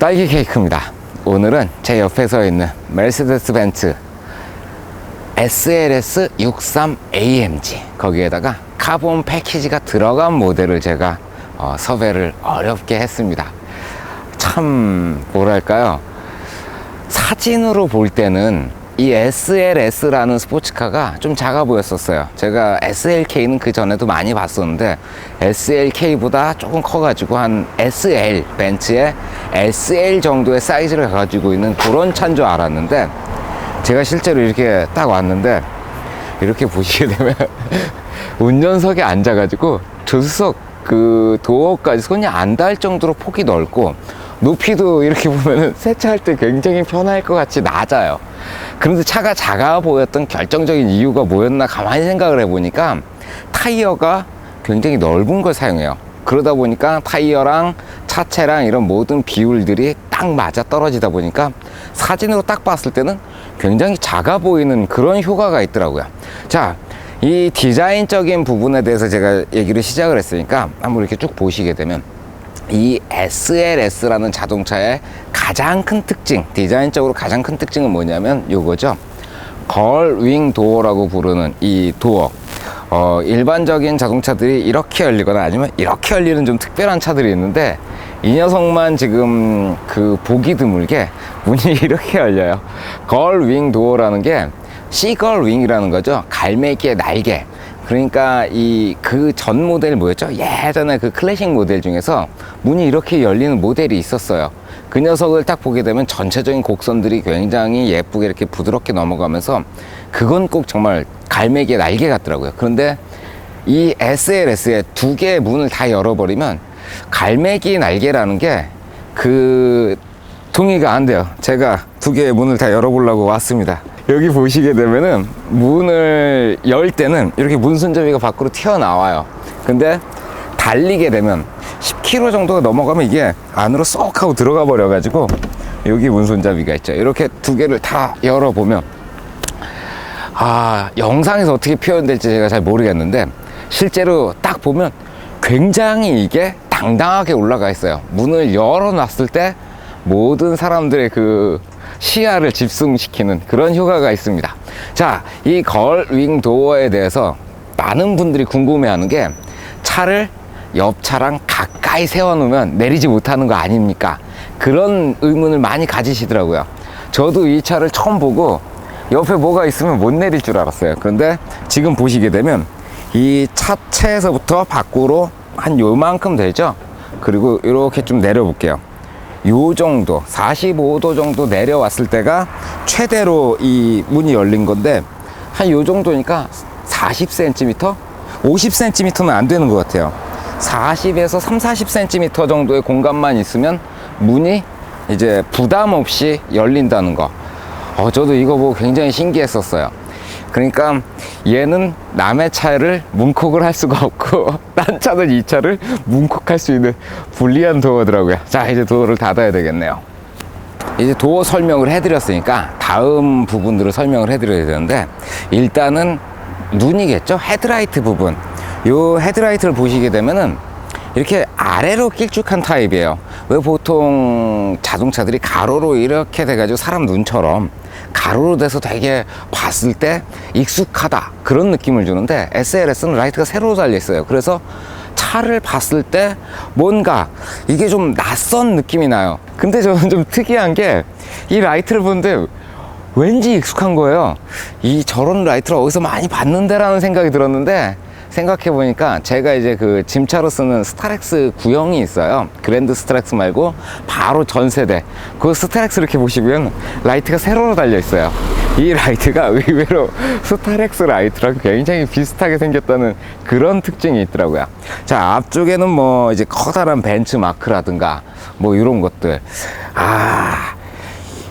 딸기 케이크입니다. 오늘은 제 옆에 서 있는 메르세데스 벤츠 SLS 63AMG 거기에다가 카본 패키지가 들어간 모델을 제가 섭외를 어렵게 했습니다. 참 뭐랄까요, 사진으로 볼 때는 이 SLS라는 스포츠카가 좀 작아 보였었어요. 제가 SLK는 그 전에도 많이 봤었는데 SLK보다 조금 커가지고 한 SL, 벤츠의 SL 정도의 사이즈를 가지고 있는 그런 차인 줄 알았는데, 제가 실제로 이렇게 딱 왔는데 이렇게 보시게 되면 운전석에 앉아가지고 조수석 그 도어까지 손이 안 닿을 정도로 폭이 넓고, 높이도 이렇게 보면은 세차할 때 굉장히 편할 것 같이 낮아요. 그런데 차가 작아 보였던 결정적인 이유가 뭐였나 가만히 생각을 해보니까 타이어가 굉장히 넓은 걸 사용해요. 그러다 보니까 타이어랑 차체랑 이런 모든 비율들이 딱 맞아 떨어지다 보니까 사진으로 딱 봤을 때는 굉장히 작아 보이는 그런 효과가 있더라고요. 자, 이 디자인적인 부분에 대해서 제가 얘기를 시작을 했으니까 한번 이렇게 쭉 보시게 되면, 이 SLS라는 자동차의 가장 큰 특징, 디자인적으로 가장 큰 특징은 뭐냐면 요거죠. 걸윙 도어라고 부르는 이 도어. 일반적인 자동차들이 이렇게 열리거나 아니면 이렇게 열리는 좀 특별한 차들이 있는데, 이 녀석만 지금 그 보기 드물게 문이 이렇게 열려요. 걸윙 도어라는 게 시걸 윙이라는 거죠. 갈매기의 날개. 그러니까 이 그 전 모델 뭐였죠? 예전에 그 클래식 모델 중에서 문이 이렇게 열리는 모델이 있었어요. 그 녀석을 딱 보게 되면 전체적인 곡선들이 굉장히 예쁘게 이렇게 부드럽게 넘어가면서 그건 꼭 정말 갈매기의 날개 같더라고요. 그런데 이 SLS의 두 개의 문을 다 열어버리면 갈매기 날개라는 게 그 동의가 안 돼요. 제가 두 개의 문을 다 열어보려고 왔습니다. 여기 보시게 되면은 문을 열 때는 이렇게 문 손잡이가 밖으로 튀어나와요. 근데 달리게 되면 10km 정도가 넘어가면 이게 안으로 쏙 하고 들어가 버려 가지고 여기 문 손잡이가 있죠. 이렇게 두 개를 다 열어보면, 영상에서 어떻게 표현될지 제가 잘 모르겠는데 실제로 딱 보면 굉장히 이게 당당하게 올라가 있어요. 문을 열어놨을 때 모든 사람들의 그 시야를 집중시키는 그런 효과가 있습니다. 자, 이 걸윙 도어에 대해서 많은 분들이 궁금해하는 게, 차를 옆 차랑 가까이 세워놓으면 내리지 못하는 거 아닙니까? 그런 의문을 많이 가지시더라고요. 저도 이 차를 처음 보고 옆에 뭐가 있으면 못 내릴 줄 알았어요. 그런데 지금 보시게 되면 이 차체에서부터 밖으로 한 요만큼 되죠? 그리고 이렇게 좀 내려볼게요. 요 정도 45도 정도 내려왔을 때가 최대로 이 문이 열린 건데, 한 요 정도니까 40cm? 50cm는 안 되는 것 같아요. 40에서 40cm 정도의 공간만 있으면 문이 이제 부담 없이 열린다는 거. 저도 이거 보고 굉장히 신기했었어요. 그러니까 얘는 남의 차를 문콕을 할 수가 없고 딴 차는 이 차를 문콕할 수 있는 불리한 도어더라고요. 자, 이제 도어를 닫아야 되겠네요. 이제 도어 설명을 해드렸으니까 다음 부분들을 설명을 해드려야 되는데, 일단은 눈이겠죠. 헤드라이트 부분. 요 헤드라이트를 보시게 되면은 이렇게 아래로 길쭉한 타입이에요. 왜 보통 자동차들이 가로로 이렇게 돼가지고 사람 눈처럼 가로로 돼서 되게 봤을 때 익숙하다 그런 느낌을 주는데, SLS는 라이트가 세로로 달려 있어요. 그래서 차를 봤을 때 뭔가 이게 좀 낯선 느낌이 나요. 근데 저는 좀 특이한 게, 이 라이트를 보는데 왠지 익숙한 거예요. 저런 라이트를 어디서 많이 봤는데 라는 생각이 들었는데, 생각해보니까 제가 이제 그 짐차로 쓰는 스타렉스 구형이 있어요. 그랜드 스타렉스 말고 바로 전 세대 그 스타렉스 이렇게 보시면 라이트가 세로로 달려 있어요. 이 라이트가 의외로 스타렉스 라이트랑 굉장히 비슷하게 생겼다는 그런 특징이 있더라고요. 자, 앞쪽에는 뭐 이제 커다란 벤츠 마크라든가 뭐 이런 것들.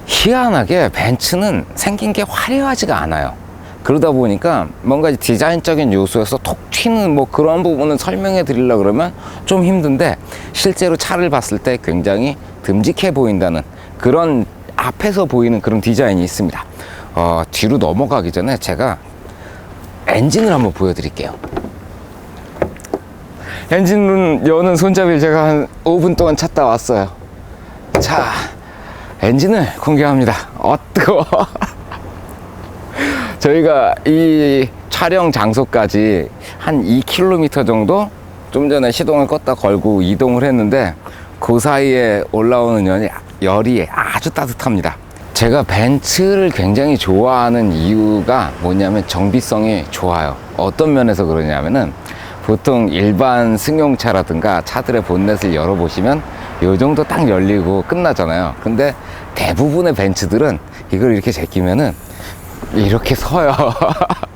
희한하게 벤츠는 생긴 게 화려하지가 않아요. 그러다 보니까 뭔가 디자인적인 요소에서 톡 튀는 뭐 그런 부분은 설명해 드리려고 그러면 좀 힘든데, 실제로 차를 봤을 때 굉장히 듬직해 보인다는 그런, 앞에서 보이는 그런 디자인이 있습니다. 뒤로 넘어가기 전에 제가 엔진을 한번 보여드릴게요. 엔진 여는 손잡이를 제가 한 5분 동안 찾다 왔어요. 자, 엔진을 공개합니다. 뜨거워. 저희가 이 촬영 장소까지 한 2km 정도 좀 전에 시동을 껐다 걸고 이동을 했는데, 그 사이에 올라오는 열이 아주 따뜻합니다. 제가 벤츠를 굉장히 좋아하는 이유가 뭐냐면 정비성이 좋아요. 어떤 면에서 그러냐면은, 보통 일반 승용차라든가 차들의 본넷을 열어보시면 요 정도 딱 열리고 끝나잖아요. 근데 대부분의 벤츠들은 이걸 이렇게 제끼면은 이렇게 서요.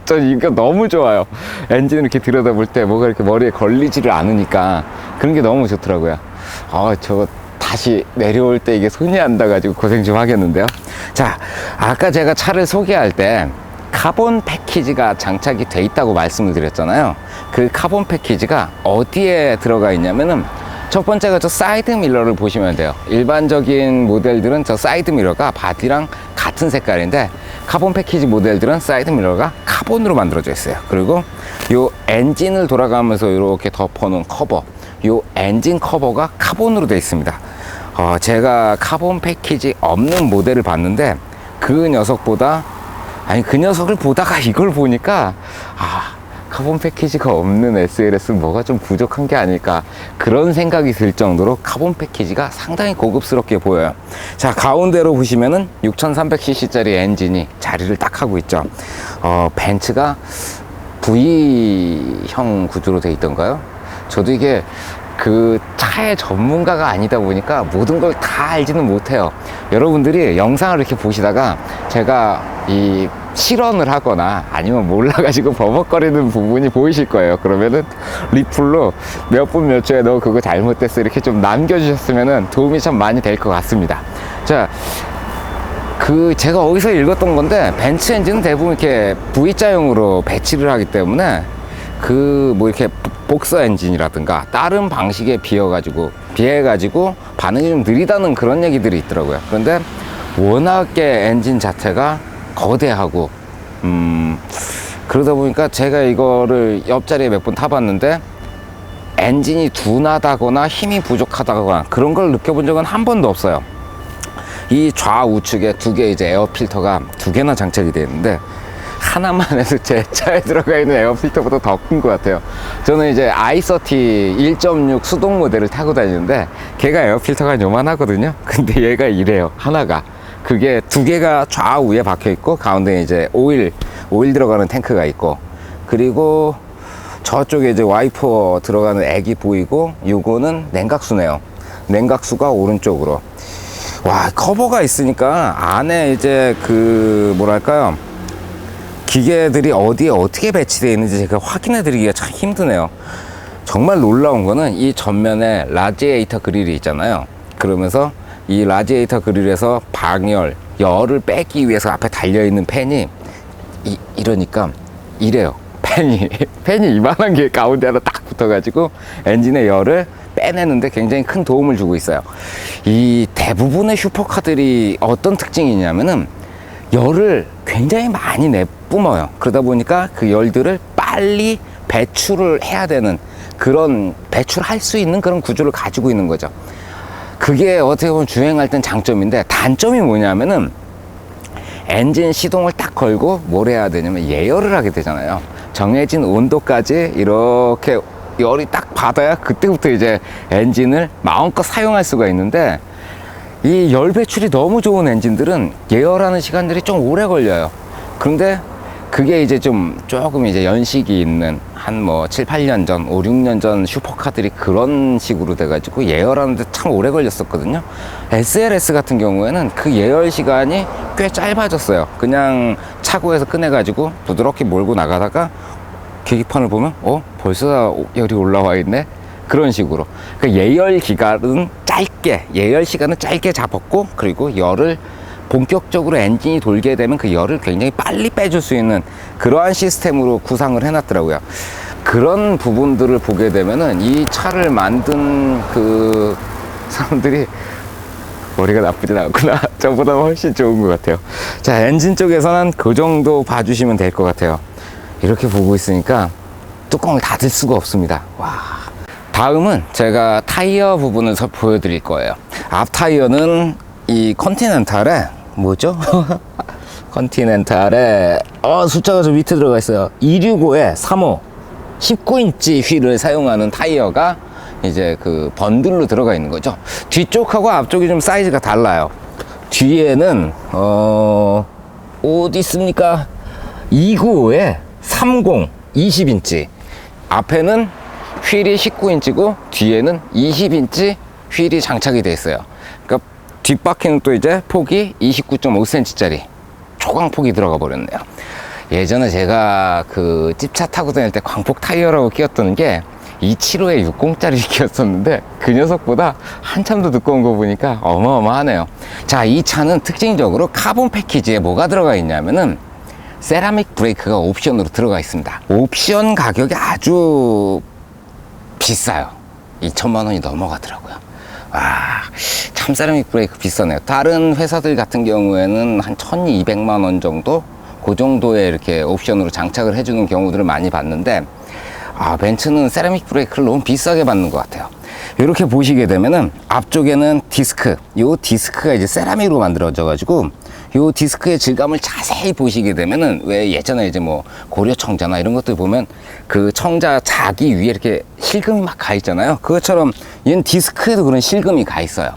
전 이거 너무 좋아요. 엔진을 이렇게 들여다볼 때 뭐가 이렇게 머리에 걸리지를 않으니까 그런 게 너무 좋더라고요. 저거 다시 내려올 때 이게 손이 안 닿아가지고 고생 좀 하겠는데요. 자, 아까 제가 차를 소개할 때 카본 패키지가 장착이 돼 있다고 말씀을 드렸잖아요. 그 카본 패키지가 어디에 들어가 있냐면은, 첫 번째가 저 사이드 미러를 보시면 돼요. 일반적인 모델들은 저 사이드 미러가 바디랑 같은 색깔인데, 카본 패키지 모델들은 사이드 미러가 카본으로 만들어져 있어요. 그리고 요 엔진을 돌아가면서 이렇게 덮어놓은 커버, 요 엔진 커버가 카본으로 되어 있습니다. 제가 카본 패키지 없는 모델을 봤는데, 그 녀석을 보다가 이걸 보니까 카본 패키지가 없는 SLS는 뭐가 좀 부족한 게 아닐까, 그런 생각이 들 정도로 카본 패키지가 상당히 고급스럽게 보여요. 자, 가운데로 보시면은 6300cc짜리 엔진이 자리를 딱 하고 있죠. 벤츠가 V형 구조로 돼 있던가요? 저도 이게 그 차의 전문가가 아니다 보니까 모든 걸 다 알지는 못해요. 여러분들이 영상을 이렇게 보시다가 제가 이 실언을 하거나 아니면 몰라가지고 버벅거리는 부분이 보이실 거예요. 그러면은 리플로 몇 분 몇 초에 너 그거 잘못됐어 이렇게 좀 남겨주셨으면은 도움이 참 많이 될 것 같습니다. 자, 제가 어디서 읽었던 건데, 벤츠 엔진은 대부분 이렇게 V자형으로 배치를 하기 때문에 이렇게 복서 엔진이라든가 다른 방식에 비해가지고 반응이 좀 느리다는 그런 얘기들이 있더라고요. 그런데 워낙에 엔진 자체가 거대하고, 그러다 보니까 제가 이거를 옆자리에 몇 번 타봤는데, 엔진이 둔하다거나 힘이 부족하다거나 그런 걸 느껴본 적은 한 번도 없어요. 이 좌우측에 두 개 이제 에어 필터가 두 개나 장착이 되어 있는데, 하나만 해도 제 차에 들어가 있는 에어 필터보다 더 큰 것 같아요. 저는 이제 i30 1.6 수동 모델을 타고 다니는데, 걔가 에어 필터가 요만하거든요. 근데 얘가 이래요. 하나가. 그게 두 개가 좌우에 박혀 있고, 가운데 이제 오일 들어가는 탱크가 있고, 그리고 저쪽에 이제 와이퍼 들어가는 액이 보이고, 요거는 냉각수네요. 냉각수가 오른쪽으로. 와, 커버가 있으니까 안에 이제 뭐랄까요, 기계들이 어디에 어떻게 배치되어 있는지 제가 확인해 드리기가 참 힘드네요. 정말 놀라운 거는 이 전면에 라지에이터 그릴이 있잖아요. 그러면서 이 라지에이터 그릴에서 열을 빼기 위해서 앞에 달려있는 팬이 이러니까 이래요. 팬이 이만한 게 가운데 하나 딱 붙어가지고 엔진의 열을 빼내는데 굉장히 큰 도움을 주고 있어요. 이 대부분의 슈퍼카들이 어떤 특징이 있냐면은 열을 굉장히 많이 내뿜어요. 그러다 보니까 그 열들을 빨리 배출을 해야 되는, 그런 배출할 수 있는 그런 구조를 가지고 있는 거죠. 그게 어떻게 보면 주행할 땐 장점인데, 단점이 뭐냐면은 엔진 시동을 딱 걸고 뭘 해야 되냐면 예열을 하게 되잖아요. 정해진 온도까지 이렇게 열이 딱 받아야 그때부터 이제 엔진을 마음껏 사용할 수가 있는데, 이 열 배출이 너무 좋은 엔진들은 예열하는 시간들이 좀 오래 걸려요. 그런데 그게 이제 조금 이제 연식이 있는 한 7, 8년 전, 5, 6년 전 슈퍼카들이 그런 식으로 돼가지고 예열하는데 참 오래 걸렸었거든요. SLS 같은 경우에는 그 예열 시간이 꽤 짧아졌어요. 그냥 차고에서 꺼내가지고 부드럽게 몰고 나가다가 계기판을 보면 벌써 열이 올라와 있네, 그런 식으로. 그러니까 예열 시간은 짧게 잡았고, 그리고 열을 본격적으로 엔진이 돌게 되면 그 열을 굉장히 빨리 빼줄 수 있는 그러한 시스템으로 구상을 해놨더라고요. 그런 부분들을 보게 되면은 이 차를 만든 그 사람들이 머리가 나쁘진 않구나. 저보다 훨씬 좋은 것 같아요. 자, 엔진 쪽에서는 그 정도 봐주시면 될 것 같아요. 이렇게 보고 있으니까 뚜껑을 닫을 수가 없습니다. 와, 다음은 제가 타이어 부분을 보여드릴 거예요. 앞 타이어는 이 컨티넨탈에 뭐죠? 컨티넨탈에 숫자가 좀 밑에 들어가 있어요. 265에 3호 19인치 휠을 사용하는 타이어가 이제 그 번들로 들어가 있는 거죠. 뒤쪽하고 앞쪽이 좀 사이즈가 달라요. 뒤에는 어디 있습니까? 295에 30 20인치, 앞에는 휠이 19인치고 뒤에는 20인치 휠이 장착이 되어 있어요. 그러니까 뒷바퀴는 또 이제 폭이 29.5cm짜리 초광폭이 들어가 버렸네요. 예전에 제가 그 찝차 타고 다닐 때 광폭 타이어라고 끼웠던 게 275에 60짜리 끼웠었는데 그 녀석보다 한참 더 두꺼운 거 보니까 어마어마하네요. 자, 이 차는 특징적으로 카본 패키지에 뭐가 들어가 있냐면은 세라믹 브레이크가 옵션으로 들어가 있습니다. 옵션 가격이 아주 비싸요. 2천만 원이 넘어가더라고요. 참 세라믹 브레이크 비싸네요. 다른 회사들 같은 경우에는 한 1200만 원 정도? 그 정도에 이렇게 옵션으로 장착을 해주는 경우들을 많이 봤는데, 벤츠는 세라믹 브레이크를 너무 비싸게 받는 것 같아요. 이렇게 보시게 되면은 앞쪽에는 디스크, 요 디스크가 이제 세라믹으로 만들어져 가지고 요 디스크의 질감을 자세히 보시게 되면은, 왜 예전에 이제 뭐 고려 청자나 이런 것들 보면 그 청자 자기 위에 이렇게 실금이 막 가 있잖아요. 그것처럼 얘는 디스크에도 그런 실금이 가 있어요.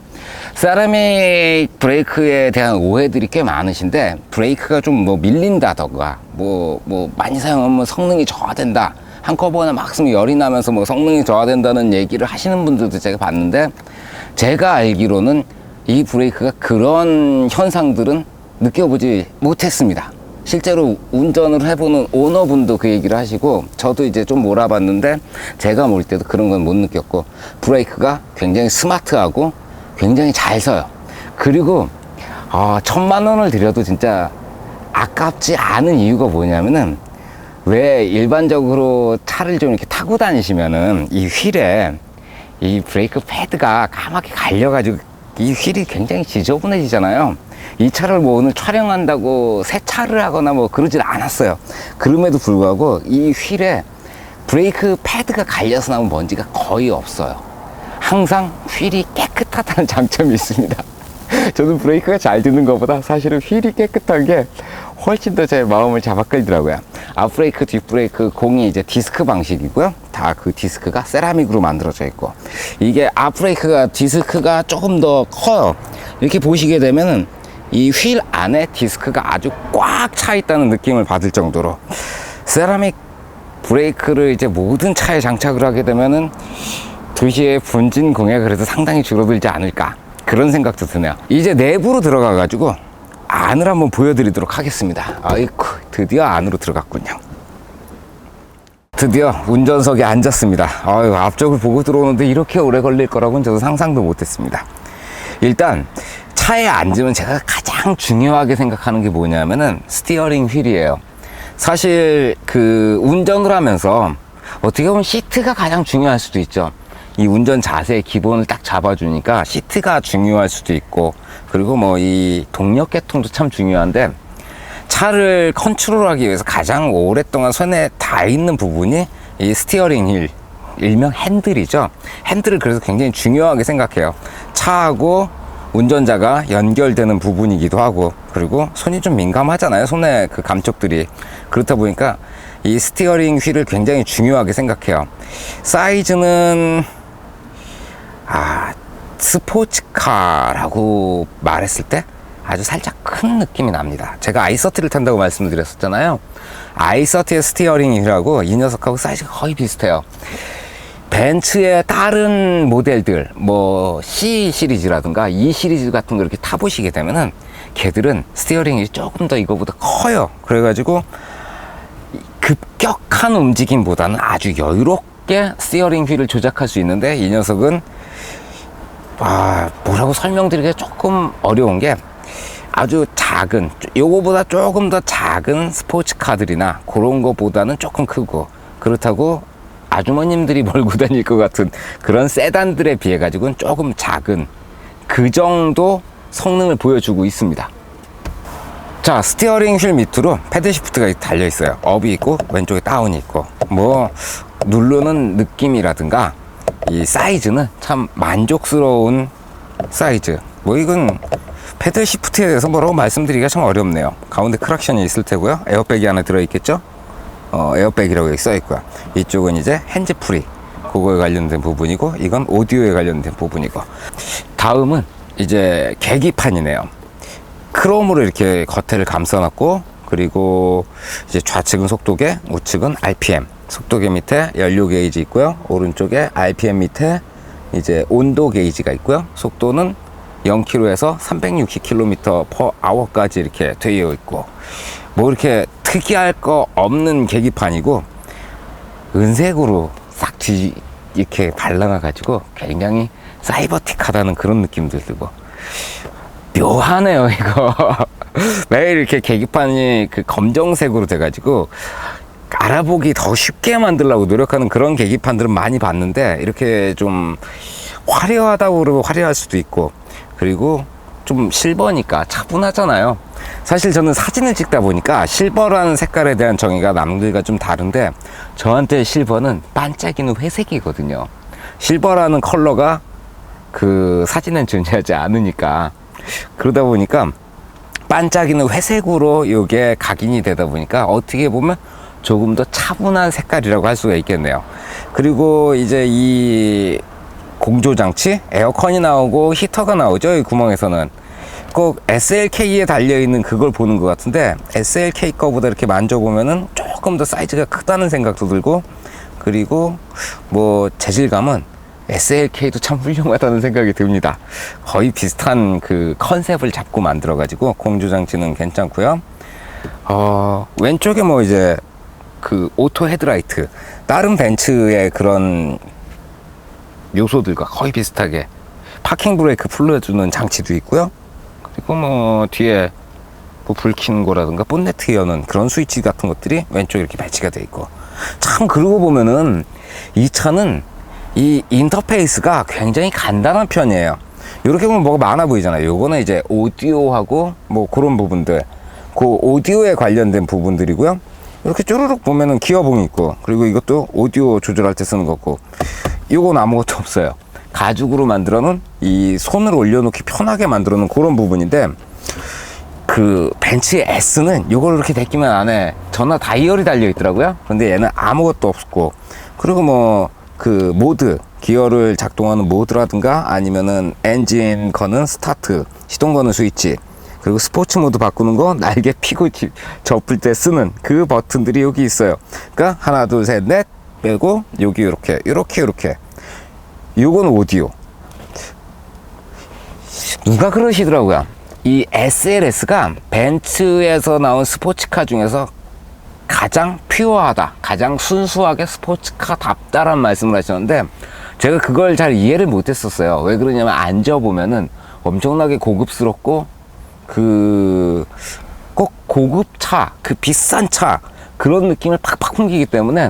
세라믹 브레이크에 대한 오해들이 꽤 많으신데, 브레이크가 좀 뭐 밀린다던가 뭐 많이 사용하면 성능이 저하된다, 한꺼번에 막 쓰면 열이 나면서 뭐 성능이 저하된다는 얘기를 하시는 분들도 제가 봤는데, 제가 알기로는 이 브레이크가 그런 현상들은 느껴보지 못했습니다. 실제로 운전을 해보는 오너분도 그 얘기를 하시고, 저도 이제 좀 몰아봤는데 제가 몰 때도 그런 건 못 느꼈고, 브레이크가 굉장히 스마트하고 굉장히 잘 서요. 그리고 1000만 원을 들여도 진짜 아깝지 않은 이유가 뭐냐면은, 왜 일반적으로 차를 좀 이렇게 타고 다니시면은 이 휠에 이 브레이크 패드가 까맣게 갈려가지고 이 휠이 굉장히 지저분해지잖아요. 이 차를 뭐 오늘 촬영한다고 세차를 하거나 뭐 그러질 않았어요. 그럼에도 불구하고 이 휠에 브레이크 패드가 갈려서 나온 먼지가 거의 없어요. 항상 휠이 깨끗하다는 장점이 있습니다. 저는 브레이크가 잘 드는 것보다 사실은 휠이 깨끗한 게 훨씬 더 제 마음을 잡아 끌더라고요. 앞브레이크, 뒷브레이크 공이 이제 디스크 방식이고요. 다 그 디스크가 세라믹으로 만들어져 있고, 이게 앞브레이크가 디스크가 조금 더 커요. 이렇게 보시게 되면은 이 휠 안에 디스크가 아주 꽉 차 있다는 느낌을 받을 정도로, 세라믹 브레이크를 이제 모든 차에 장착을 하게 되면은 도시의 분진 공해가 그래도 상당히 줄어들지 않을까, 그런 생각도 드네요. 이제 내부로 들어가 가지고 안을 한번 보여드리도록 하겠습니다. 아이쿠, 드디어 안으로 들어갔군요. 드디어 운전석에 앉았습니다. 앞쪽을 보고 들어오는데 이렇게 오래 걸릴 거라고는 저도 상상도 못했습니다. 일단 차에 앉으면 제가 가장 중요하게 생각하는 게 뭐냐면은 스티어링 휠이에요. 사실 그 운전을 하면서 어떻게 보면 시트가 가장 중요할 수도 있죠. 이 운전 자세의 기본을 딱 잡아주니까 시트가 중요할 수도 있고, 그리고 뭐 이 동력 계통도 참 중요한데, 차를 컨트롤하기 위해서 가장 오랫동안 손에 닿는 부분이 이 스티어링 휠, 일명 핸들이죠. 핸들을 그래서 굉장히 중요하게 생각해요. 차하고 운전자가 연결되는 부분이기도 하고, 그리고 손이 좀 민감하잖아요, 손에 그 감촉들이. 그렇다 보니까 이 스티어링 휠을 굉장히 중요하게 생각해요. 사이즈는 스포츠카라고 말했을 때 아주 살짝 큰 느낌이 납니다. 제가 i30를 탄다고 말씀을 드렸었잖아요. i30의 스티어링 휠하고 이 녀석하고 사이즈가 거의 비슷해요. 벤츠의 다른 모델들, 뭐 C 시리즈라든가 E 시리즈 같은 거 이렇게 타보시게 되면은 걔들은 스티어링이 조금 더 이거보다 커요. 그래가지고 급격한 움직임보다는 아주 여유롭게 스티어링 휠을 조작할 수 있는데, 이 녀석은 뭐라고 설명드리기가 조금 어려운 게, 아주 작은, 요거보다 조금 더 작은 스포츠카들이나 그런 거보다는 조금 크고, 그렇다고 아주머님들이 몰고 다닐 것 같은 그런 세단들에 비해 가지고는 조금 작은, 그 정도 성능을 보여주고 있습니다. 자, 스티어링 휠 밑으로 패드 시프트가 달려 있어요. 업이 있고 왼쪽에 다운이 있고, 뭐 누르는 느낌이라든가 이 사이즈는 참 만족스러운 사이즈. 뭐 이건 패들 시프트에 대해서 뭐라고 말씀드리기가 참 어렵네요. 가운데 크락션이 있을 테고요. 에어백이 하나 들어있겠죠. 에어백이라고 써 있고요. 이쪽은 이제 핸즈프리, 그거에 관련된 부분이고, 이건 오디오에 관련된 부분이고. 다음은 이제 계기판이네요. 크롬으로 이렇게 겉에를 감싸놨고, 그리고 이제 좌측은 속도계, 우측은 RPM. 속도계 밑에 연료 게이지 있고요. 오른쪽에 RPM 밑에 이제 온도 게이지가 있고요. 속도는 0km에서 360km/h까지 이렇게 되어 있고, 뭐 이렇게 특이할 거 없는 계기판이고, 은색으로 싹 이렇게 발라놔가지고 굉장히 사이버틱하다는 그런 느낌들 들고, 묘하네요 이거. 매일 이렇게 계기판이 그 검정색으로 돼가지고 알아보기 더 쉽게 만들려고 노력하는 그런 계기판들은 많이 봤는데, 이렇게 좀 화려하다고 그러면 화려할 수도 있고, 그리고 좀 실버니까 차분하잖아요. 사실 저는 사진을 찍다 보니까 실버라는 색깔에 대한 정의가 남들과 좀 다른데, 저한테 실버는 반짝이는 회색이거든요. 실버라는 컬러가 그 사진엔 존재하지 않으니까, 그러다 보니까 반짝이는 회색으로 이게 각인이 되다 보니까 어떻게 보면 조금 더 차분한 색깔이라고 할 수가 있겠네요. 그리고 이제 이 공조장치, 에어컨이 나오고 히터가 나오죠. 이 구멍에서는 꼭 SLK에 달려있는 그걸 보는 것 같은데, SLK 거보다 이렇게 만져보면은 조금 더 사이즈가 크다는 생각도 들고, 그리고 뭐 재질감은 SLK도 참 훌륭하다는 생각이 듭니다. 거의 비슷한 그 컨셉을 잡고 만들어 가지고 공조장치는 괜찮고요. 왼쪽에 뭐 이제 그 오토 헤드라이트, 다른 벤츠의 그런 요소들과 거의 비슷하게 파킹 브레이크 풀어주는 장치도 있고요. 그리고 뭐 뒤에 뭐 불 켜는 거라든가 본네트 여는 그런 스위치 같은 것들이 왼쪽에 이렇게 배치가 돼 있고, 참 그러고 보면은 이 차는 이 인터페이스가 굉장히 간단한 편이에요. 이렇게 보면 뭐가 많아 보이잖아요. 요거는 이제 오디오하고 뭐 그런 부분들, 그 오디오에 관련된 부분들이고요. 이렇게 쪼르륵 보면은 기어봉이 있고, 그리고 이것도 오디오 조절할 때 쓰는 거고, 이건 아무것도 없어요. 가죽으로 만들어 놓은, 이 손을 올려놓기 편하게 만들어 놓은 그런 부분인데, 그 벤츠의 S는 요걸 이렇게 대끼면 안에 전화 다이얼이 달려 있더라고요. 근데 얘는 아무것도 없고, 그리고 뭐 그 모드, 기어를 작동하는 모드라든가 아니면은 엔진 거는 스타트, 시동 거는 스위치, 그리고 스포츠 모드 바꾸는 거, 날개 피고 접을 때 쓰는 그 버튼들이 여기 있어요. 그러니까 하나 둘 셋 넷 빼고 여기 이렇게 요건 오디오. 누가 그러시더라고요. 이 SLS가 벤츠에서 나온 스포츠카 중에서 가장 퓨어하다, 가장 순수하게 스포츠카답다라는 말씀을 하셨는데, 제가 그걸 잘 이해를 못했었어요. 왜 그러냐면 앉아보면은 엄청나게 고급스럽고, 꼭 고급차, 그 비싼 차, 그런 느낌을 팍팍 풍기기 때문에,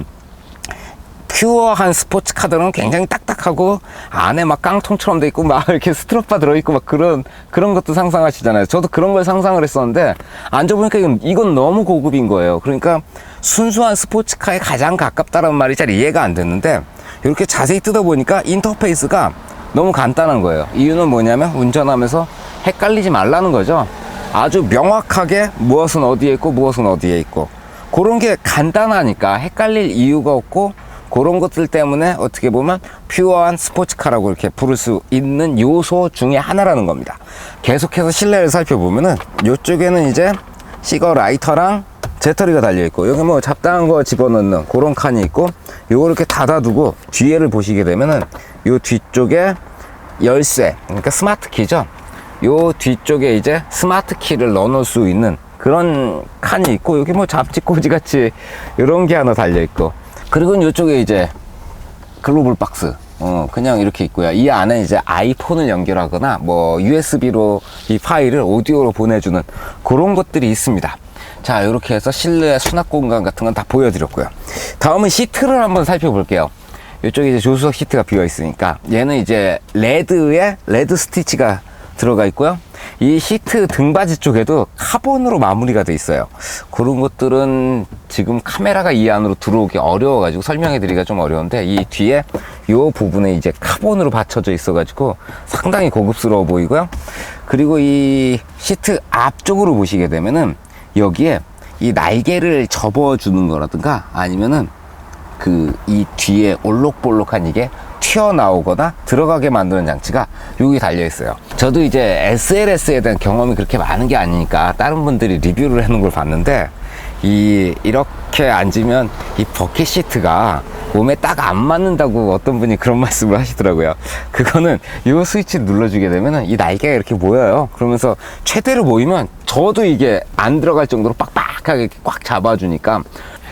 퓨어한 스포츠카들은 굉장히 딱딱하고 안에 막 깡통처럼 돼 있고 막 이렇게 스트로파 들어있고 막 그런 것도 상상하시잖아요. 저도 그런 걸 상상을 했었는데, 앉아보니까 이건 너무 고급인 거예요. 그러니까 순수한 스포츠카에 가장 가깝다는 말이 잘 이해가 안 됐는데, 이렇게 자세히 뜯어보니까 인터페이스가 너무 간단한 거예요. 이유는 뭐냐면 운전하면서 헷갈리지 말라는 거죠. 아주 명확하게 무엇은 어디에 있고 무엇은 어디에 있고, 그런 게 간단하니까 헷갈릴 이유가 없고, 그런 것들 때문에 어떻게 보면 퓨어한 스포츠카라고 이렇게 부를 수 있는 요소 중에 하나라는 겁니다. 계속해서 실내를 살펴보면은 이쪽에는 이제 시거 라이터랑 배터리가 달려있고, 여기 뭐 잡다한 거 집어넣는 그런 칸이 있고, 요거 이렇게 닫아두고 뒤에를 보시게 되면은 요 뒤쪽에 열쇠, 그러니까 스마트 키죠. 요 뒤쪽에 이제 스마트 키를 넣어놓을 수 있는 그런 칸이 있고, 여기 뭐 잡지꽂이 같이 이런 게 하나 달려있고, 그리고 이쪽에 이제 글로벌 박스, 그냥 이렇게 있고요. 이 안에 이제 아이폰을 연결하거나 뭐 USB로 이 파일을 오디오로 보내주는 그런 것들이 있습니다. 자, 이렇게 해서 실내 수납 공간 같은 건 다 보여드렸고요. 다음은 시트를 한번 살펴볼게요. 이쪽에 이제 조수석 시트가 비어 있으니까, 얘는 이제 레드 스티치가 들어가 있고요. 이 시트 등받이 쪽에도 카본으로 마무리가 돼 있어요. 그런 것들은 지금 카메라가 이 안으로 들어오기 어려워가지고 설명해 드리기가 좀 어려운데, 이 뒤에 이 부분에 이제 카본으로 받쳐져 있어가지고 상당히 고급스러워 보이고요. 그리고 이 시트 앞쪽으로 보시게 되면은 여기에 이 날개를 접어주는 거라든가 아니면은 이 뒤에 올록볼록한 이게 튀어나오거나 들어가게 만드는 장치가 여기 달려 있어요. 저도 이제 SLS에 대한 경험이 그렇게 많은 게 아니니까 다른 분들이 리뷰를 해놓은 걸 봤는데, 이렇게 앉으면 이 버킷 시트가 몸에 딱 안 맞는다고 어떤 분이 그런 말씀을 하시더라고요. 그거는 이 스위치 눌러주게 되면 이 날개가 이렇게 모여요. 그러면서 최대로 모이면 저도 이게 안 들어갈 정도로 빡빡하게 꽉 잡아주니까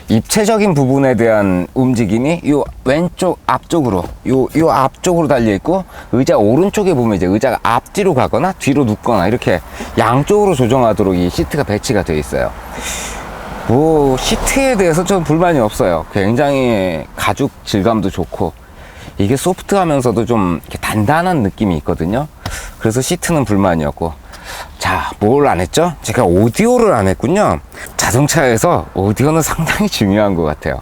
입체적인 부분에 대한 움직임이 요 왼쪽 앞쪽으로 요 앞쪽으로 달려 있고, 의자 오른쪽에 보면 이제 의자가 앞뒤로 가거나 뒤로 눕거나 이렇게 양쪽으로 조정하도록 이 시트가 배치가 되어 있어요. 뭐 시트에 대해서 좀 불만이 없어요. 굉장히 가죽 질감도 좋고 이게 소프트하면서도 좀 이렇게 단단한 느낌이 있거든요. 그래서 시트는 불만이었고, 자, 뭘 안 했죠? 제가 오디오를 안 했군요. 자동차에서 오디오는 상당히 중요한 것 같아요.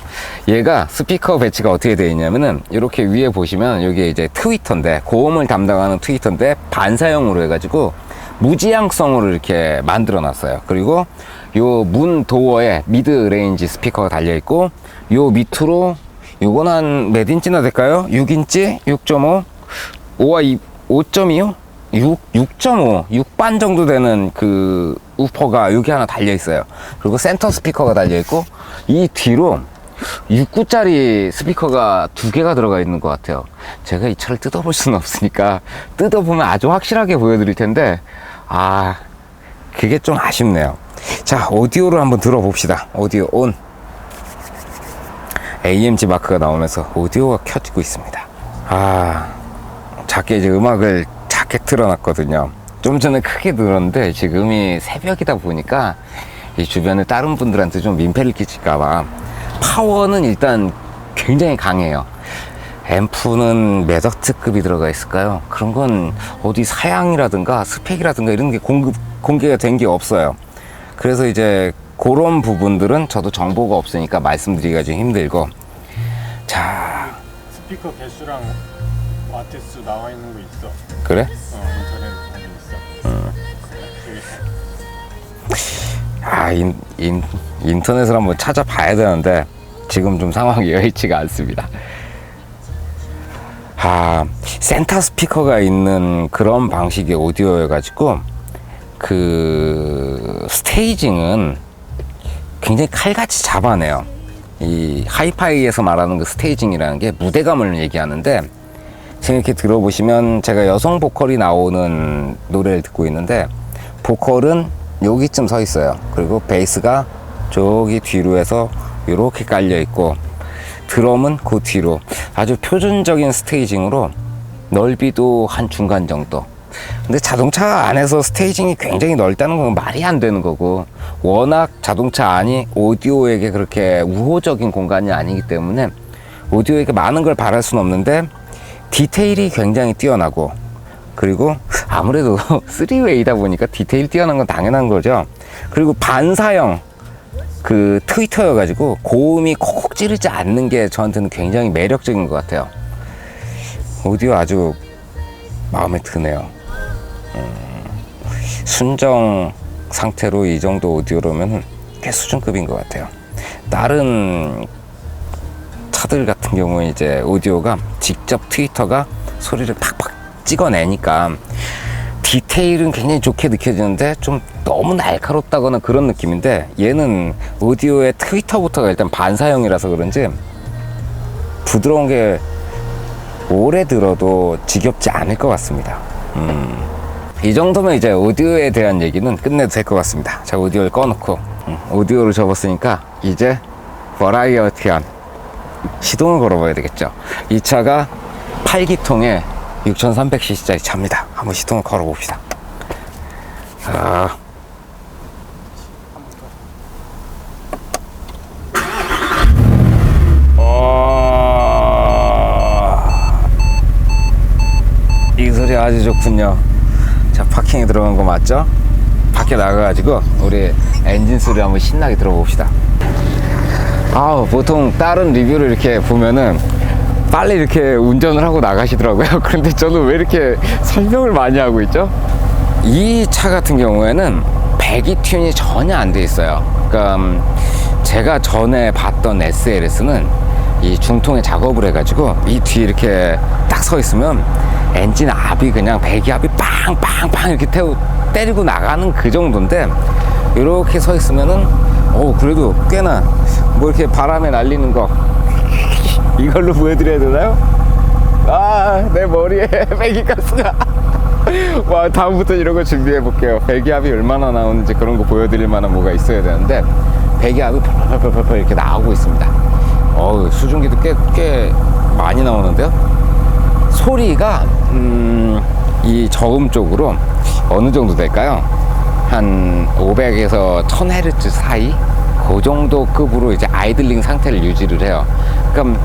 얘가 스피커 배치가 어떻게 되어 있냐면은, 이렇게 위에 보시면 여기 이제 트위터인데, 고음을 담당하는 트위터인데 반사형으로 해가지고 무지향성으로 이렇게 만들어 놨어요. 그리고 요 문 도어에 미드 레인지 스피커가 달려 있고, 요 밑으로 요건 한 몇 인치나 될까요? 6인치? 6.5? 5와 5.2요? 6.5, 6반 정도 되는 그 우퍼가 여기 하나 달려 있어요. 그리고 센터 스피커가 달려 있고, 이 뒤로 6구짜리 스피커가 2개가 들어가 있는 것 같아요. 제가 이 차를 뜯어볼 수는 없으니까 뜯어보면 아주 확실하게 보여드릴 텐데, 그게 좀 아쉽네요. 자, 오디오를 한번 들어봅시다. 오디오 온. AMG 마크가 나오면서 오디오가 켜지고 있습니다. 작게 이제 음악을 작게 틀어놨거든요. 좀 전에 크게 들었는데 지금이 새벽이다 보니까 이 주변에 다른 분들한테 좀 민폐를 끼칠까봐. 파워는 일단 굉장히 강해요. 앰프는 몇 와트급이 들어가 있을까요? 그런 건 어디 사양이라든가 스펙이라든가 이런 게 공개가 된 게 없어요. 그래서 이제 그런 부분들은 저도 정보가 없으니까 말씀드리기가 좀 힘들고. 자, 스피커 개수랑 와트수 나와 있는 거 있어. 그래? 인터넷 보면 있어. 인터넷을 한번 찾아봐야 되는데 지금 좀 상황이 여의치가 않습니다. 센터 스피커가 있는 그런 방식의 오디오여가지고 그 스테이징은 굉장히 칼같이 잡아내요. 이 하이파이에서 말하는 그 스테이징이라는 게 무대감을 얘기하는데, 지금 이렇게 들어보시면 제가 여성 보컬이 나오는 노래를 듣고 있는데, 보컬은 여기쯤 서 있어요. 그리고 베이스가 저기 뒤로 해서 이렇게 깔려 있고, 드럼은 그 뒤로 아주 표준적인 스테이징으로 넓이도 한 중간 정도. 근데 자동차 안에서 스테이징이 굉장히 넓다는 건 말이 안 되는 거고, 워낙 자동차 안이 오디오에게 그렇게 우호적인 공간이 아니기 때문에 오디오에게 많은 걸 바랄 수는 없는데, 디테일이 굉장히 뛰어나고, 그리고 아무래도 3웨이다 보니까 디테일 뛰어난 건 당연한 거죠. 그리고 반사형 그 트위터여가지고 고음이 콕콕 찌르지 않는 게 저한테는 굉장히 매력적인 것 같아요. 오디오 아주 마음에 드네요. 순정 상태로 이 정도 오디오로면 꽤 수준급인 것 같아요. 다른 차들 같은 경우에 이제 오디오가 직접 트위터가 소리를 팍팍 찍어내니까 디테일은 굉장히 좋게 느껴지는데 좀 너무 날카롭다거나 그런 느낌인데, 얘는 오디오의 트위터부터가 일단 반사형이라서 그런지 부드러운 게 오래 들어도 지겹지 않을 것 같습니다. 이 정도면 이제 오디오에 대한 얘기는 끝내도 될 것 같습니다. 자, 오디오를 꺼놓고 오디오를 접었으니까 이제 버라이어티한 시동을 걸어봐야 되겠죠. 이 차가 8기통에 6300cc짜리 차입니다. 한번 시동을 걸어봅시다. 이 소리 아주 좋군요. 자, 세팅이 들어간 거 맞죠? 밖에 나가가지고 우리 엔진 소리 한번 신나게 들어봅시다. 보통 다른 리뷰를 이렇게 보면은 빨리 이렇게 운전을 하고 나가시더라고요. 그런데 저는 왜 이렇게 설명을 많이 하고 있죠? 이 차 같은 경우에는 배기 튠이 전혀 안 돼 있어요. 그러니까 제가 전에 봤던 SLS는 이 중통에 작업을 해가지고 이 뒤에 이렇게 딱 서 있으면 엔진 압이 그냥 배기 압이 빵빵빵 이렇게 때리고 나가는 그 정도인데, 이렇게 서 있으면은 그래도 꽤나 뭐 이렇게 바람에 날리는 거 이걸로 보여드려야 되나요? 내 머리에 배기가스가 와, 다음부터 이런 거 준비해 볼게요. 배기압이 얼마나 나오는지 그런 거 보여드릴 만한 뭐가 있어야 되는데, 배기압이 펄펄펄펄 이렇게 나오고 있습니다. 수증기도 꽤 많이 나오는데요. 소리가 이 저음 쪽으로 어느 정도 될까요? 한 500에서 1000Hz 사이 그 정도 급으로 이제 아이들링 상태를 유지를 해요. 그러니까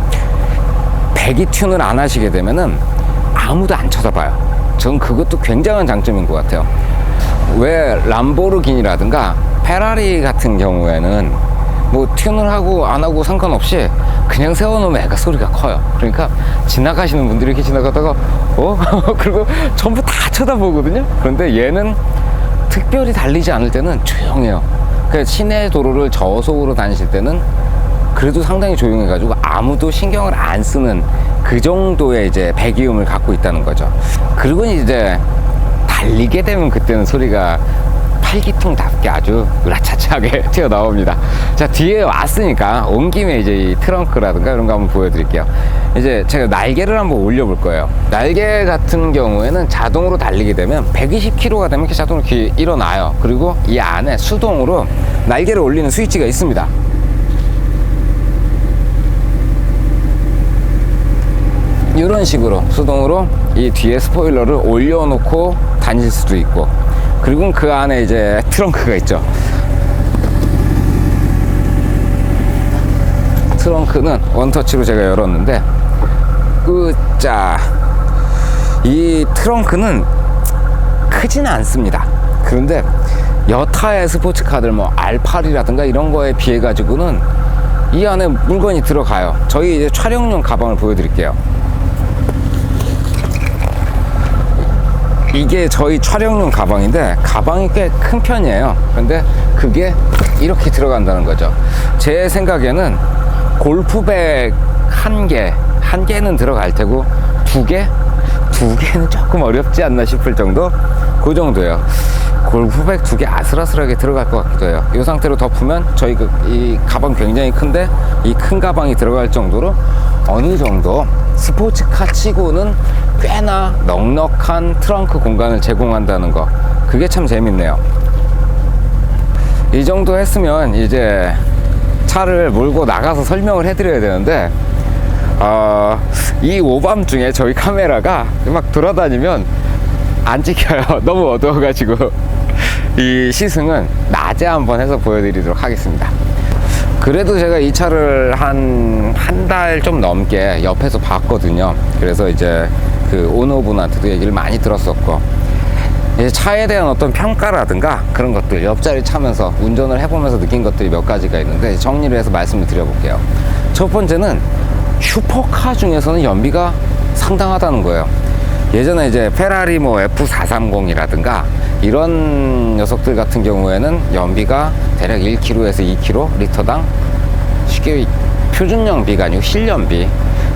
배기 튠을 안 하시게 되면은 아무도 안 쳐다봐요. 전 그것도 굉장한 장점인 것 같아요. 왜 람보르기니라든가 페라리 같은 경우에는 뭐 튠을 하고 안 하고 상관없이 그냥 세워놓으면 애가 소리가 커요. 그러니까 지나가시는 분들이 이렇게 지나가다가 그리고 전부 다 쳐다보거든요. 그런데 얘는 특별히 달리지 않을 때는 조용해요. 그러니까 시내 도로를 저속으로 다니실 때는 그래도 상당히 조용해가지고 아무도 신경을 안 쓰는 그 정도의 이제 배기음을 갖고 있다는 거죠. 그리고 이제 달리게 되면 그때는 소리가 팔기통답게 아주 으라차차하게 튀어나옵니다. 자, 뒤에 왔으니까 온 김에 이제 이 트렁크라든가 이런 거 한번 보여드릴게요. 이제 제가 날개를 한번 올려볼 거예요. 날개 같은 경우에는 자동으로 달리게 되면 120km가 되면 이렇게 자동으로 이렇게 일어나요. 그리고 이 안에 수동으로 날개를 올리는 스위치가 있습니다. 이런 식으로 수동으로 이 뒤에 스포일러를 올려놓고 다닐 수도 있고, 그리고 그 안에 이제 트렁크가 있죠. 트렁크는 원터치로 제가 열었는데, 이 트렁크는 크지는 않습니다. 그런데 여타의 스포츠카들 뭐 R8이라든가 이런 거에 비해 가지고는 이 안에 물건이 들어가요. 저희 이제 촬영용 가방을 보여드릴게요. 이게 저희 촬영용 가방인데 가방이 꽤 큰 편이에요. 근데 그게 이렇게 들어간다는 거죠. 제 생각에는 골프백 한 개는 들어갈 테고 두 개는 조금 어렵지 않나 싶을 정도, 그 정도예요. 골프백 2개 아슬아슬하게 들어갈 것 같기도 해요. 이 상태로 덮으면 저희 이 가방 굉장히 큰데 이 큰 가방이 들어갈 정도로 어느 정도 스포츠카 치고는 꽤나 넉넉한 트렁크 공간을 제공한다는 거, 그게 참 재밌네요. 이 정도 했으면 이제 차를 몰고 나가서 설명을 해드려야 되는데, 이 오밤중에 저희 카메라가 막 돌아다니면 안 찍혀요. 너무 어두워가지고. 이 시승은 낮에 한번 해서 보여드리도록 하겠습니다. 그래도 제가 이 차를 한 달 좀 넘게 옆에서 봤거든요. 그래서 이제 그 오너분한테도 얘기를 많이 들었었고, 이제 차에 대한 어떤 평가라든가 그런 것들 옆자리 차면서 운전을 해보면서 느낀 것들이 몇 가지가 있는데, 정리를 해서 말씀을 드려볼게요. 첫 번째는 슈퍼카 중에서는 연비가 상당하다는 거예요. 예전에 이제 페라리 뭐 F430이라든가 이런 녀석들 같은 경우에는 연비가 대략 1km에서 2km 리터당, 쉽게 표준 연비가 아니고 실연비,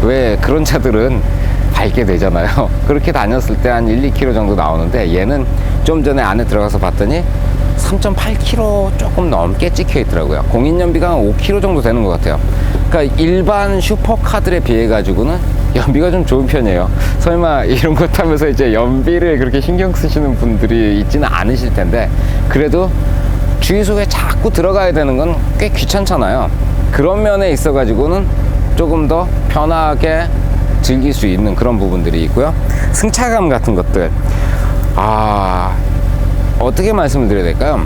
왜 그런 차들은 밝게 되잖아요. 그렇게 다녔을 때 한 1, 2km 정도 나오는데, 얘는 좀 전에 안에 들어가서 봤더니 3.8km 조금 넘게 찍혀 있더라고요. 공인 연비가 한 5km 정도 되는 것 같아요. 그러니까 일반 슈퍼카들에 비해 가지고는 연비가 좀 좋은 편이에요. 설마 이런 거 타면서 이제 연비를 그렇게 신경 쓰시는 분들이 있지는 않으실 텐데, 그래도 주유소에 자꾸 들어가야 되는 건 꽤 귀찮잖아요. 그런 면에 있어 가지고는 조금 더 편하게 즐길 수 있는 그런 부분들이 있고요. 승차감 같은 것들, 어떻게 말씀을 드려야 될까요?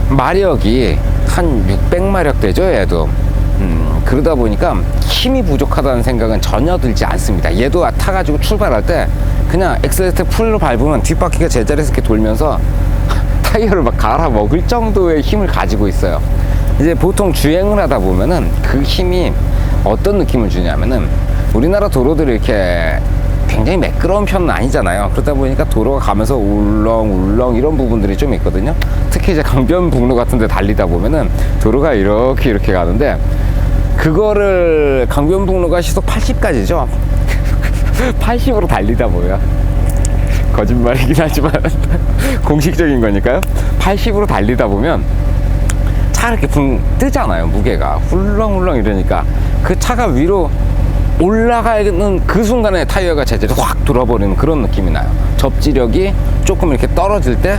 마력이 한 600마력 되죠, 얘도. 그러다 보니까 힘이 부족하다는 생각은 전혀 들지 않습니다. 얘도 타가지고 출발할 때 그냥 엑셀레이터 풀로 밟으면 뒷바퀴가 제자리에서 이렇게 돌면서 타이어를 막 갈아 먹을 정도의 힘을 가지고 있어요. 이제 보통 주행을 하다 보면은 그 힘이 어떤 느낌을 주냐면은, 우리나라 도로들이 이렇게 굉장히 매끄러운 편은 아니잖아요. 그러다 보니까 도로가 가면서 울렁울렁 이런 부분들이 좀 있거든요. 특히 이제 강변북로 같은 데 달리다 보면은 도로가 이렇게 가는데, 그거를 강변북로가 시속 80까지죠 80으로 달리다 보면, 거짓말이긴 하지만 공식적인 거니까요. 80으로 달리다 보면 차가 이렇게 붕 뜨잖아요. 무게가 훌렁훌렁 이러니까 그 차가 위로 올라가는 그 순간에 타이어가 제자리에 확 돌아버리는 그런 느낌이 나요. 접지력이 조금 이렇게 떨어질 때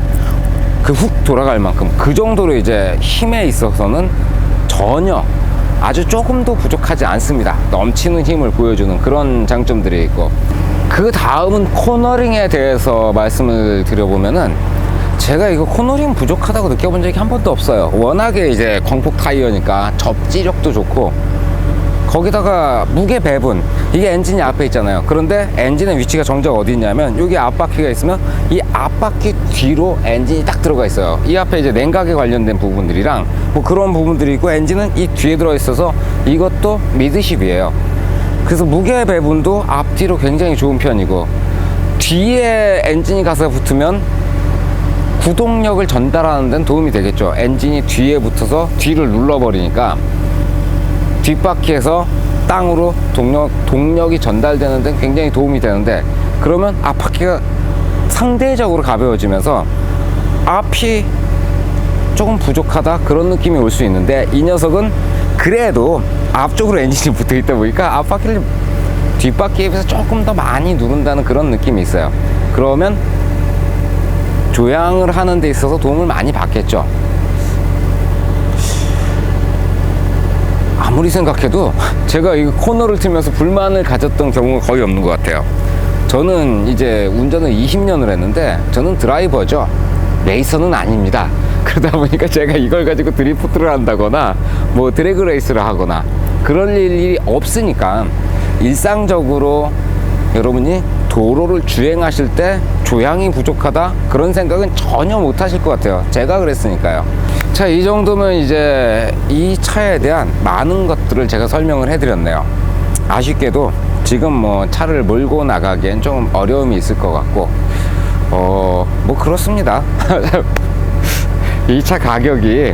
그 훅 돌아갈 만큼, 그 정도로 이제 힘에 있어서는 전혀 아주 조금도 부족하지 않습니다. 넘치는 힘을 보여주는 그런 장점들이 있고, 그 다음은 코너링에 대해서 말씀을 드려보면은, 제가 이거 코너링 부족하다고 느껴본 적이 한 번도 없어요. 워낙에 이제 광폭 타이어니까 접지력도 좋고, 거기다가 무게 배분, 이게 엔진이 앞에 있잖아요. 그런데 엔진의 위치가 정작 어디 있냐면, 여기 앞바퀴가 있으면 이 앞바퀴 뒤로 엔진이 딱 들어가 있어요. 이 앞에 이제 냉각에 관련된 부분들이랑 뭐 그런 부분들이 있고, 엔진은 이 뒤에 들어 있어서 이것도 미드십이에요. 그래서 무게 배분도 앞뒤로 굉장히 좋은 편이고, 뒤에 엔진이 가서 붙으면 구동력을 전달하는 데는 도움이 되겠죠. 엔진이 뒤에 붙어서 뒤를 눌러버리니까 뒷바퀴에서 땅으로 동력이 전달되는 데는 굉장히 도움이 되는데, 그러면 앞바퀴가 상대적으로 가벼워지면서 앞이 조금 부족하다 그런 느낌이 올 수 있는데, 이 녀석은 그래도 앞쪽으로 엔진이 붙어 있다 보니까 앞바퀴를 뒷바퀴에 비해서 조금 더 많이 누른다는 그런 느낌이 있어요. 그러면 조향을 하는 데 있어서 도움을 많이 받겠죠. 아무리 생각해도 제가 이 코너를 틀면서 불만을 가졌던 경우가 거의 없는 것 같아요. 저는 이제 운전을 20년을 했는데, 저는 드라이버죠. 레이서는 아닙니다. 그러다 보니까 제가 이걸 가지고 드리프트를 한다거나 뭐 드래그 레이스를 하거나 그럴 일이 없으니까, 일상적으로 여러분이 도로를 주행하실 때 조향이 부족하다 그런 생각은 전혀 못 하실 것 같아요. 제가 그랬으니까요. 자, 이 정도면 이제 이 차에 대한 많은 것들을 제가 설명을 해드렸네요. 아쉽게도 지금 뭐 차를 몰고 나가기엔 좀 어려움이 있을 것 같고, 뭐 그렇습니다. 이 차 가격이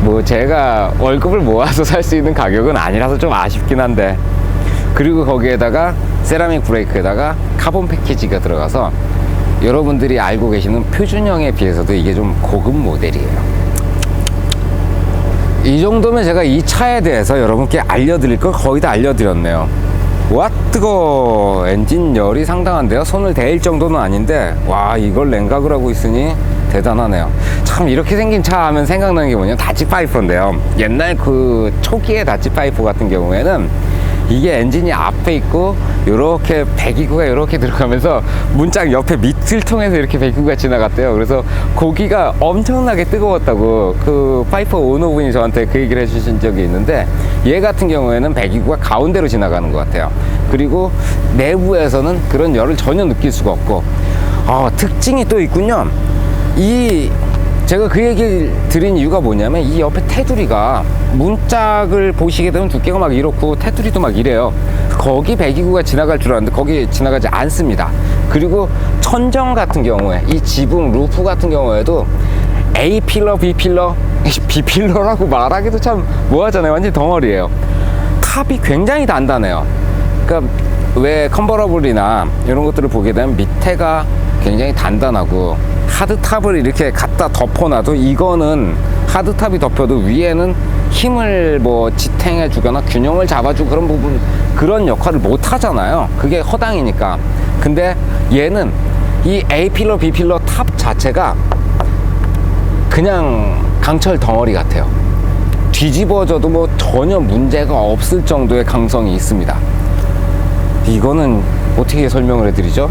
뭐 제가 월급을 모아서 살 수 있는 가격은 아니라서 좀 아쉽긴 한데, 그리고 거기에다가 세라믹 브레이크에다가 카본 패키지가 들어가서 여러분들이 알고 계시는 표준형에 비해서도 이게 좀 고급 모델이에요. 이 정도면 제가 이 차에 대해서 여러분께 알려드릴 걸 거의 다 알려드렸네요. 와, 뜨거! 엔진 열이 상당한데요. 손을 대일 정도는 아닌데, 와, 이걸 냉각을 하고 있으니 대단하네요. 참, 이렇게 생긴 차 하면 생각나는 게 뭐냐면 다치파이퍼인데요. 옛날 그 초기의 다치파이퍼 같은 경우에는 이게 엔진이 앞에 있고 요렇게 배기구가 요렇게 들어가면서 문짝 옆에 밑을 통해서 이렇게 배기구가 지나갔대요. 그래서 고기가 엄청나게 뜨거웠다고 그 파이퍼 오너분이 저한테 그 얘기를 해주신 적이 있는데, 얘 같은 경우에는 배기구가 가운데로 지나가는 것 같아요. 그리고 내부에서는 그런 열을 전혀 느낄 수가 없고, 특징이 또 있군요. 제가 그 얘기를 드린 이유가 뭐냐면, 이 옆에 테두리가 문짝을 보시게 되면 두께가 막 이렇고 테두리도 막 이래요. 거기 배기구가 지나갈 줄 알았는데 거기 지나가지 않습니다. 그리고 천정 같은 경우에, 이 지붕 루프 같은 경우에도 A 필러, B 필러, B 필러라고 말하기도 참 뭐하잖아요. 완전 덩어리예요. 탑이 굉장히 단단해요. 그러니까 왜 컨버러블이나 이런 것들을 보게 되면 밑에가 굉장히 단단하고 하드탑을 이렇게 갖다 덮어놔도, 이거는 하드탑이 덮여도 위에는 힘을 뭐 지탱해 주거나 균형을 잡아주고 그런 부분, 그런 역할을 못 하잖아요. 그게 허당이니까. 근데 얘는 이 A필러, B필러 탑 자체가 그냥 강철 덩어리 같아요. 뒤집어져도 뭐 전혀 문제가 없을 정도의 강성이 있습니다. 이거는 어떻게 설명을 해드리죠?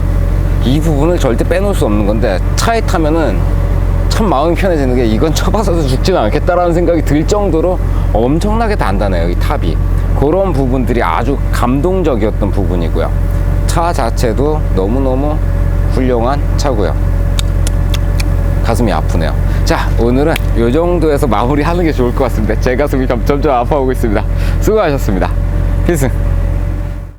이 부분을 절대 빼놓을 수 없는 건데, 차에 타면은 참 마음이 편해지는 게, 이건 쳐봐서도 죽지는 않겠다라는 생각이 들 정도로 엄청나게 단단해요, 이 탑이. 그런 부분들이 아주 감동적이었던 부분이고요. 차 자체도 너무너무 훌륭한 차고요. 가슴이 아프네요. 자, 오늘은 이 정도에서 마무리하는 게 좋을 것 같습니다. 제 가슴이 점점 아파오고 있습니다. 수고하셨습니다. 필승.